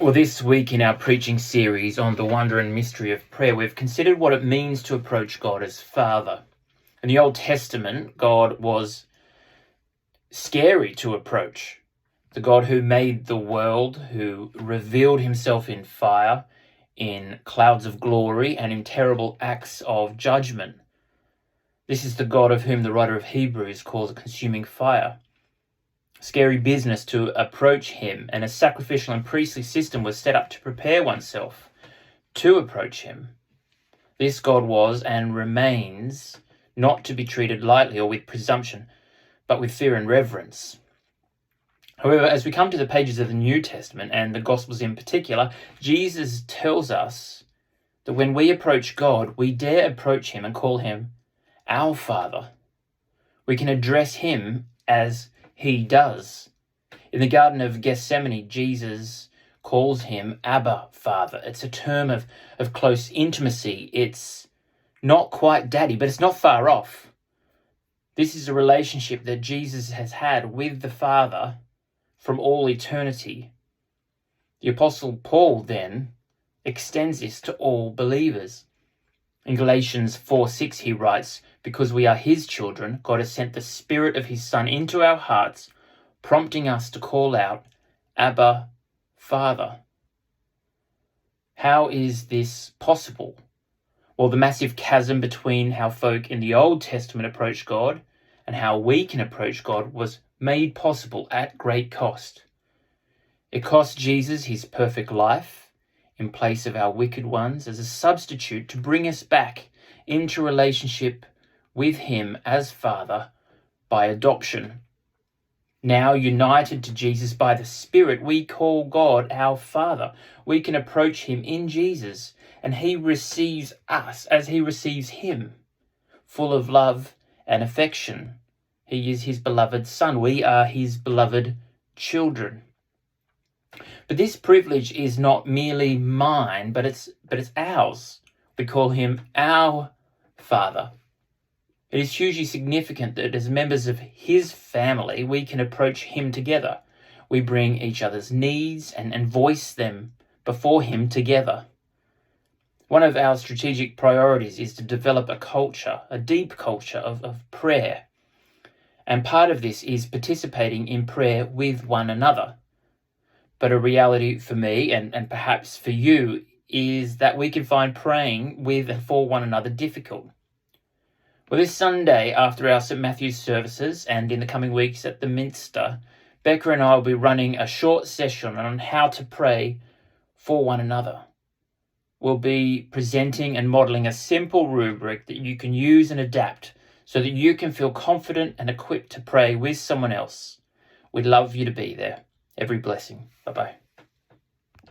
Well, this week in our preaching series on the wonder and mystery of prayer, we've considered what it means to approach God as Father. In the Old Testament, God was scary to approach. The God who made the world, who revealed himself in fire, in clouds of glory, and in terrible acts of judgment. This is the God of whom the writer of Hebrews calls a consuming fire. Scary business to approach him, and a sacrificial and priestly system was set up to prepare oneself to approach him. This God was and remains not to be treated lightly or with presumption, but with fear and reverence. However, as we come to the pages of the New Testament, and the Gospels in particular, Jesus tells us that when we approach God, we dare approach him and call him our Father. We can address him as he does. In the Garden of Gethsemane, Jesus calls him Abba, Father. It's a term of close intimacy. It's not quite daddy, but it's not far off. This is a relationship that Jesus has had with the Father from all eternity. The Apostle Paul then extends this to all believers. In Galatians 4:6 he writes, "Because we are his children, God has sent the Spirit of his Son into our hearts, prompting us to call out, Abba, Father." How is this possible? Well, the massive chasm between how folk in the Old Testament approached God and how we can approach God was made possible at great cost. It cost Jesus his perfect life in place of our wicked ones as a substitute to bring us back into relationship with him as Father by adoption. Now united to Jesus by the Spirit, we call God our Father. We can approach him in Jesus, and he receives us as he receives him, full of love and affection. He is his beloved Son. We are his beloved children. But this privilege is not merely mine, but it's ours. We call him our Father. It is hugely significant that as members of his family, we can approach him together. We bring each other's needs and voice them before him together. One of our strategic priorities is to develop a culture, a deep culture of prayer. And part of this is participating in prayer with one another. But a reality for me, and perhaps for you, is that we can find praying with and for one another difficult. Well, this Sunday, after our St. Matthew's services, and in the coming weeks at the Minster, Becca and I will be running a short session on how to pray for one another. We'll be presenting and modelling a simple rubric that you can use and adapt so that you can feel confident and equipped to pray with someone else. We'd love you to be there. Every blessing. Bye-bye.